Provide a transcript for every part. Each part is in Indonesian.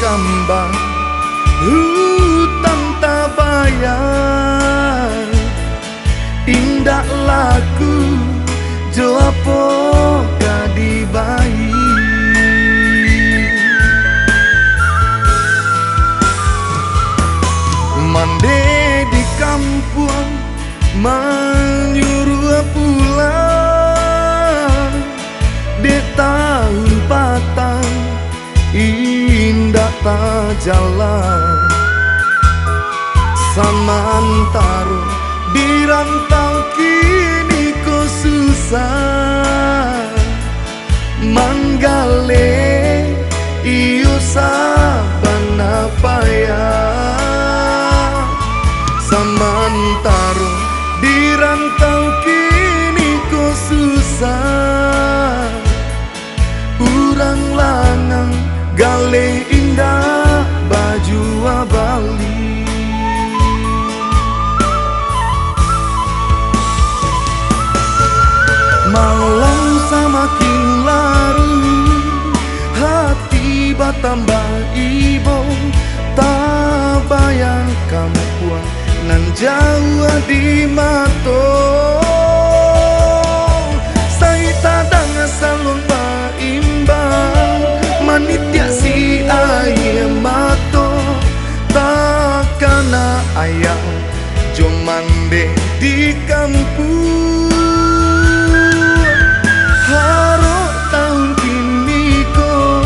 kambang hutang tak bayar, indah laku jo apo kadibahi. Mande di kampung menyuruh pulang, de tahun patang indah tak jalan. Samantaro di rantau kini ko susah, manggale iyo saban apa ya. Samantaro di rantau kini ko susah, urang lanang gale indah baju abali. Malam semakin larut, hati bertambah ibo, tak bayang kamu puang nan jauh di mato. Saya tadang salon baimbang, manitia si ayah mato, tak kena ayah jomande di kampung. Haro tahun kini ko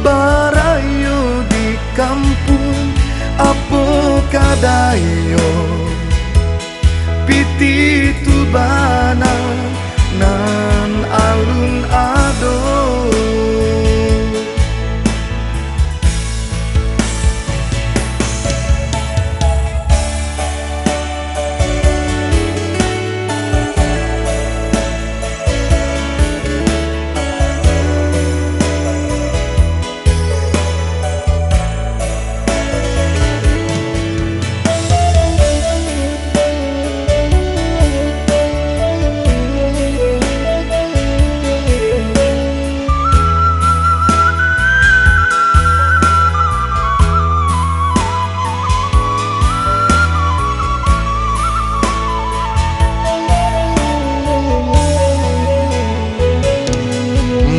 barayo di kampung, apo kadayo piti tu bana nan alun ado.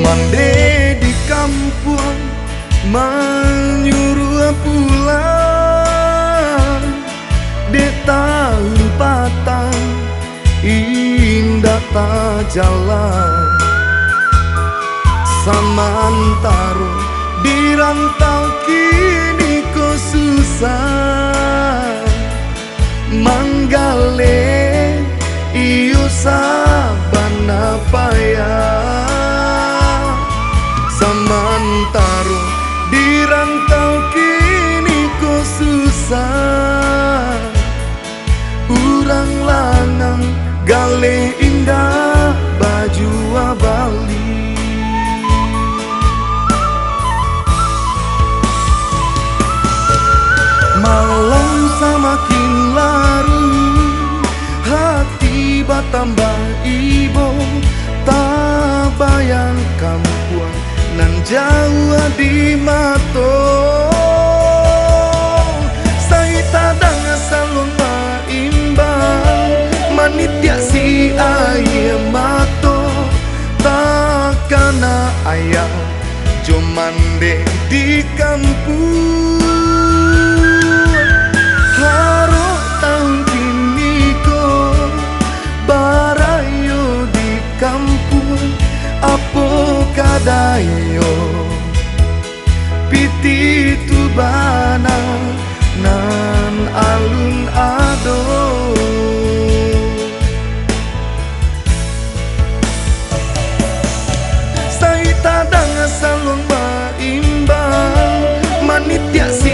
Mande di kampung menyuruh pulang, de tahun patang indah tak jalan. Samantaro di rantau kini ko susah, manggale iyo saban apa ya. Samantaro di rantau kini ko susah, urang lanang gale indah baju abali. Malam semakin larut, hati bertambah ibo, tak bayang kamu puang nan jauh di mato. Saya tadang salon baimbang, manitia si ayah mato, tak kena ayah jomande di kampung. Haro tahun kini ko barayo di kampung, apo kadayo piti tu bana nan alun ado. Saya tadang salon baimbang, manitia si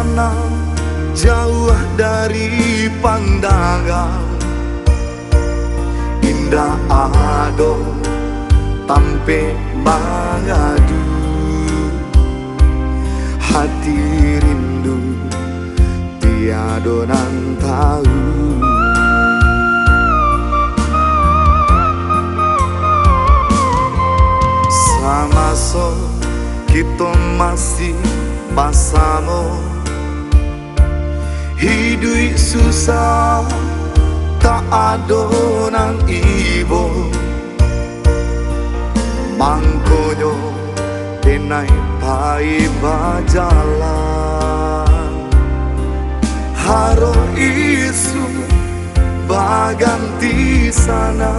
sana, jauh dari pandangan. Indah ado tampe mangadu, hati rindu tiado nan tahu. Sama so kita masih bersama, hidup susah tak ada nang ibu. Mangkonyo denai pai bajalan, haro isu baganti sana.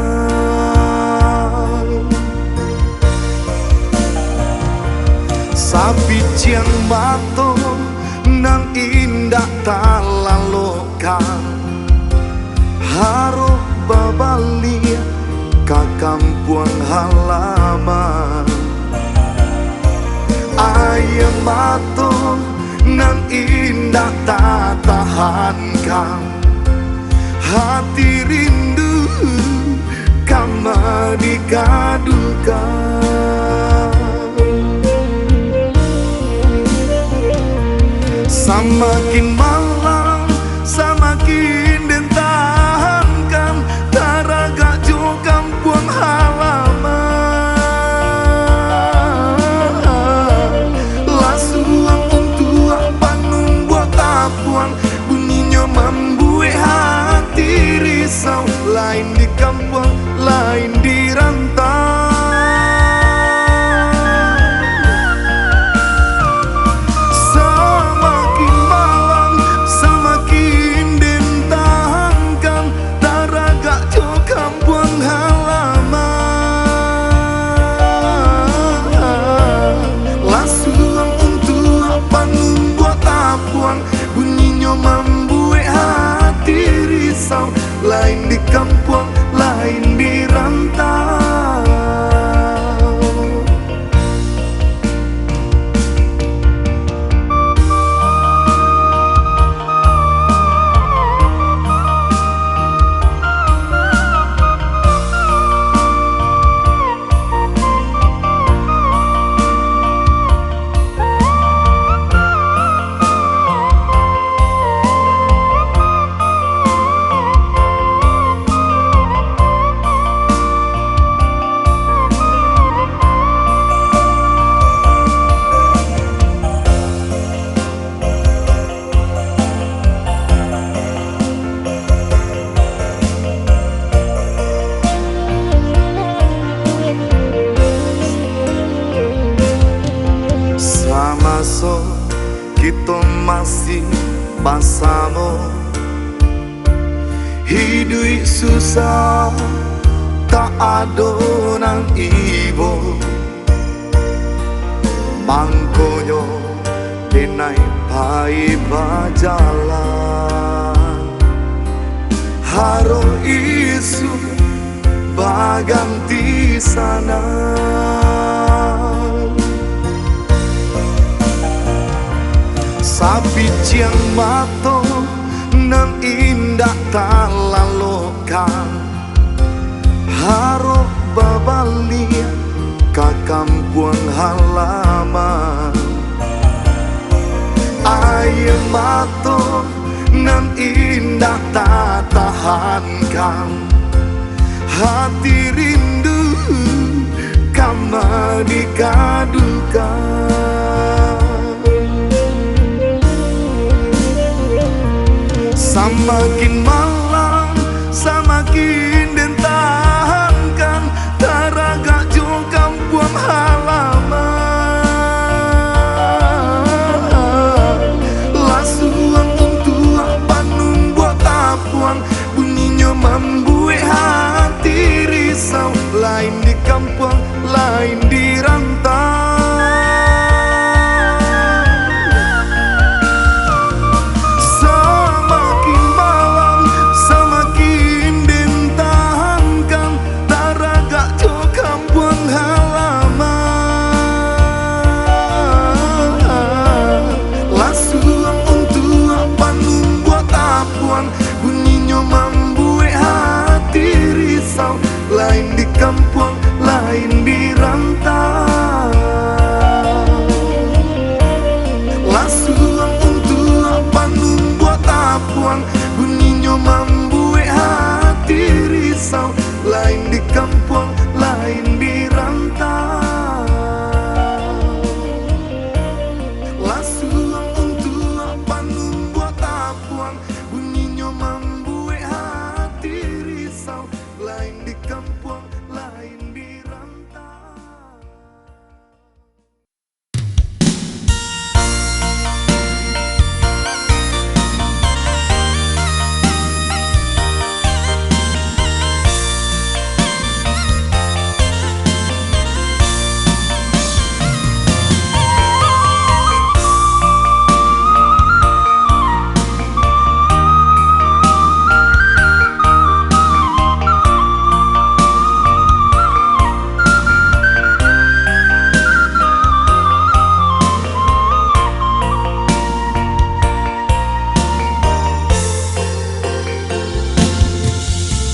Sapi ciang bato nang indah talalokan, haro babalia ka kampung halaman. Ayam bato nang indah tak tahankan, hati rindu kama dikadukan. Semakin malam, semakin dentahankan, taraga jo kampung halaman. Lasuang tua panung buat tapuang, bunyinya membuat hati risau. Lain di kampung, lain di rantau. Bunyinya membuat hati risau. Lain di kampung, lain di rantau. So kita masih bersama, hidup susah tak ada nang ibu. Mangkonyo denai pai bajalan, haro isu baganti sana. Sapi ciang bato nang indah talalokan, haro babalia ka kampung halaman. Ayam bato nang indah tak tahankan, hati rindu kama dikadukan. Semakin malam, semakin dentahankan, taraga jo kampung halaman. Lasuang tua panung buat tapuang, bunyinya membuat hati risau. Lain di kampung, lain di rantau. Semakin malam, semakin dentang.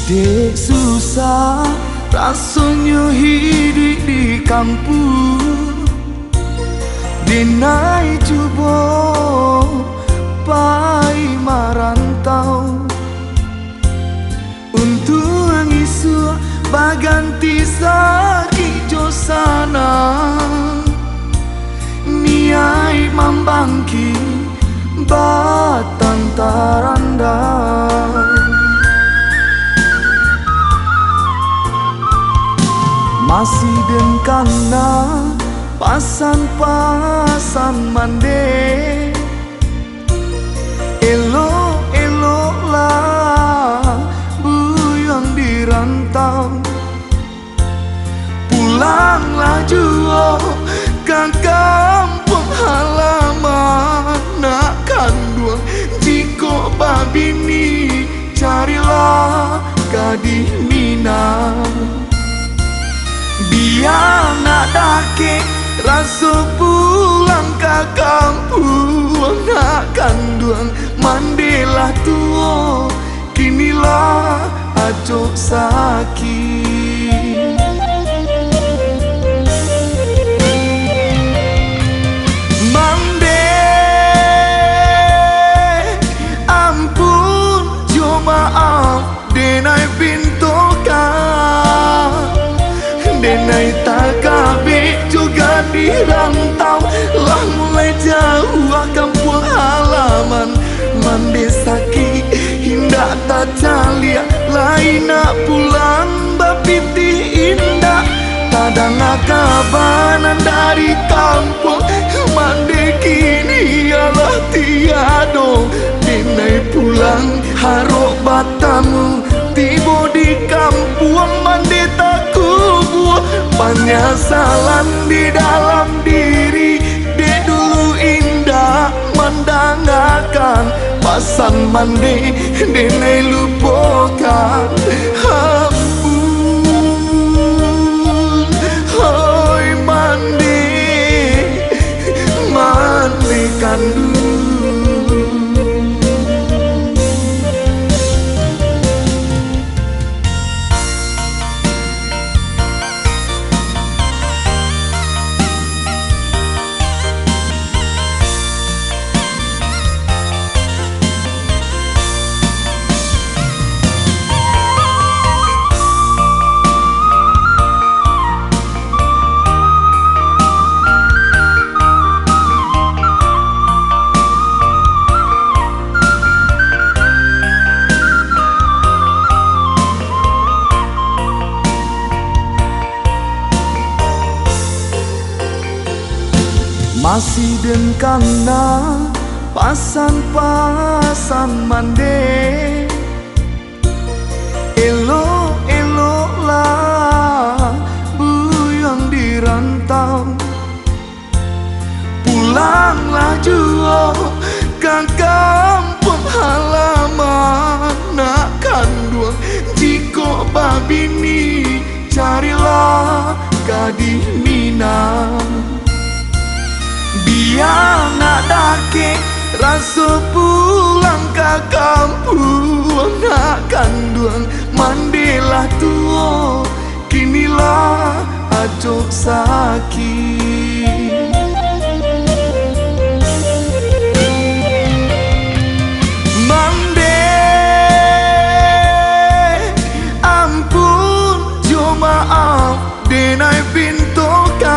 Dek susah rasanya hidup di kampung, dinai cuba pai marantau untuk ngisu baganti sakit jo sana niai membangki batang taranda. Masih dengkana pasan-pasan mande, elok-elok lah buyang di rantau. Pulanglah jua ke kampung halaman, nak kandung jiko babini carilah gadis Minang. Biar nak dake rasa pulang ke kampung, nak kandung mandilah tua, kinilah acok sakit. Mande ampun jo maaf denai pintokan, denai tak kabeh juga di rantau, lah mulai jauh kampung halaman. Mande sakit hindak tak calia, lain nak pulang bapiti indah. Kadang kabanan dari kampung, mande kini alah tiado. Denai pulang harok batamu, tiba di kampung mande tak kubuah. Penyesalan di dalam diri, dek dulu indah mendangakan, pasan mandi denai lupakan. Ampun, hoi mandi, mandikan dulu. Masih dengkana pasan-pasan mande, elok-elok lah buyang di rantau. Pulanglah jua ke kampung halaman, nak kandung jiko babini carilah gadis Minang. Biar nak dake rasa pulang ke kampung, nak kandung mandilah tua, kinilah acok sakit. Mande ampun jo maaf denai pintokan,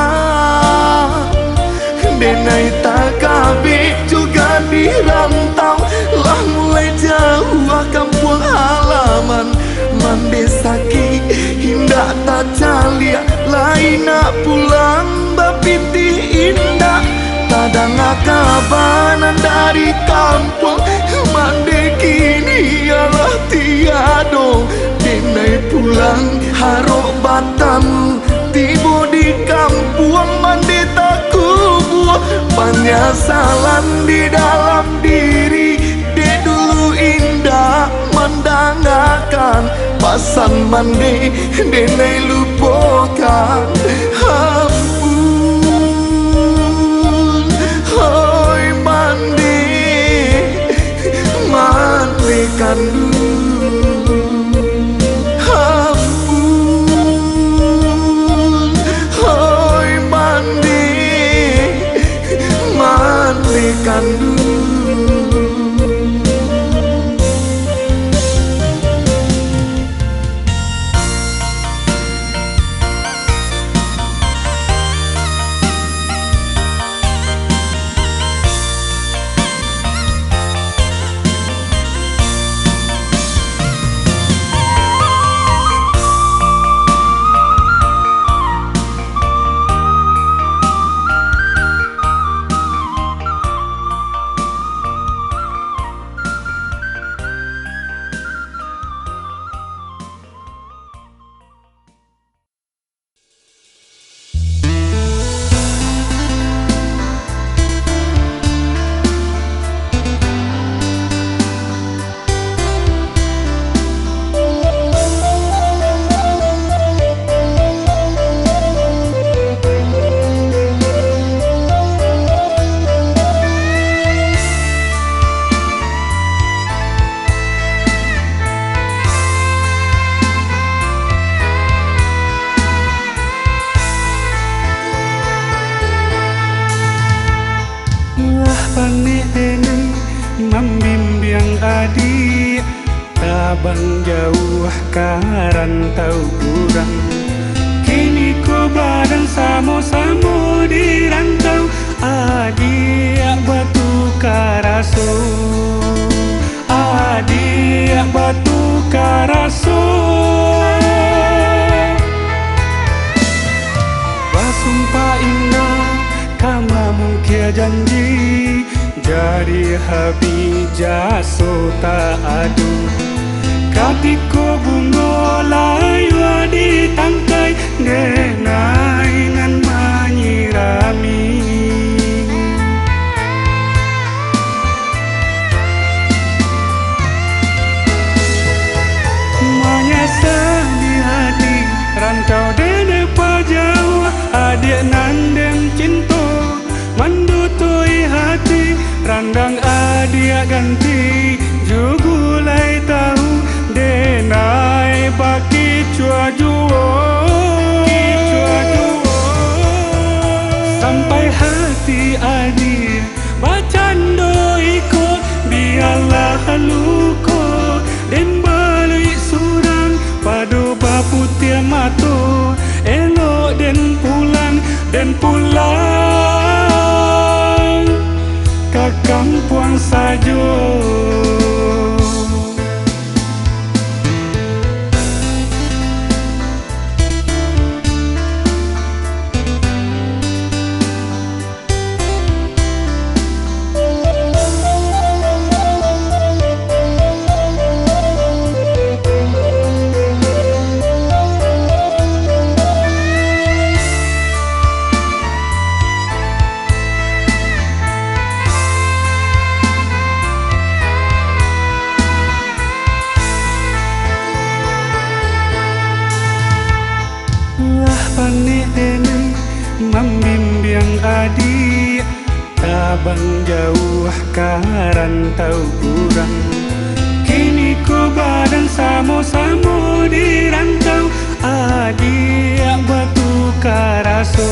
denai tak kabeh juga di rantau, lah mulai jauh kampung halaman. Mande sakit hindak tak calia, lain nak pulang bapiti indah. Kadang kabanan dari kampung, mande kini alah tiado. Denai pulang harok batamu, tiba di kampung mande tak kubuah. Penyesalan di dalam diri, dek dulu indah mendangakan, pasan mande denai lupakan. Ampun, hoi mande, mandikan dulu. adik tabang jauh karantau kurang. Kini ko badan samo-samo di rantau, adik batu karaso, adik batu karaso. Basumpah indah kama mungkin janji, jadi habis jaso tak adu. Katiko bungo layu di tangkai, denai ngan menyirami. Menyesal di hati, rantau dene pajau, adik nandem cinta, mendutui hati, randang adik ganti, jugulai tahu, denai baki cua juo. Sampai hati adik bacando ikut, biarlah luko, den balik surang, padu bapu tiap mato, elok den pulang ke kampung sajo. Panik dene membimbing adik tabang jauh karantau kurang. Kini ko badan samo-samo di rantau, adik batu karaso,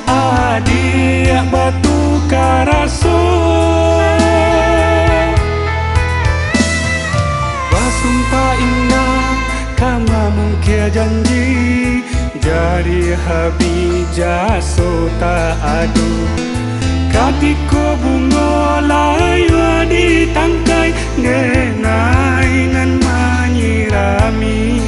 adik batu karaso. Basumpah indah kama mungkin janji, jadi habis jaso tak adu. Katiko bungo layu di tangkai, denai ngan menyirami.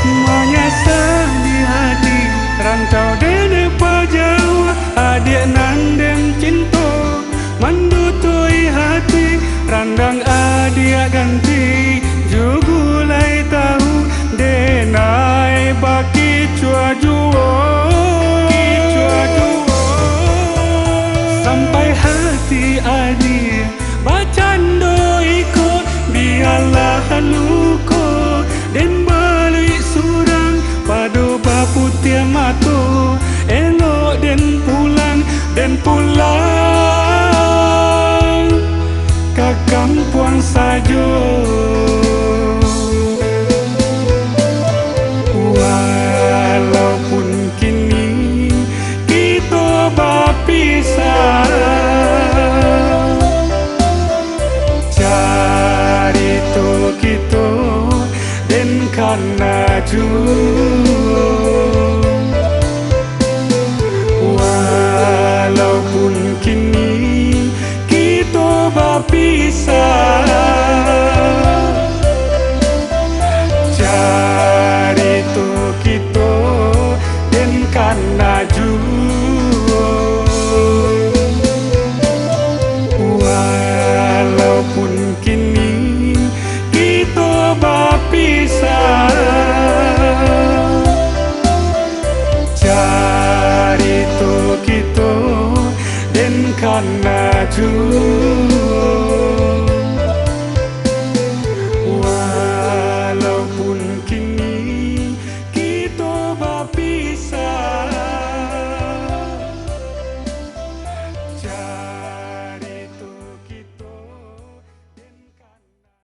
Menyesal di hati, rantau dene pajau, adik nandem cinta, mendutui hati, randang adik ganti, jugulai tahu, denai baki cua juo. Sampai hati adik bacando ikut, biarlah luko, den balik surang, padu bapu tiap mato, elok den pulang ke kampung sajo. Walaupun kini kita berpisah, cari tu kita dan karena walaupun kini kita berpisah, cari tu kita dan karena walaupun kini kita berpisah, cari tu kita dan karena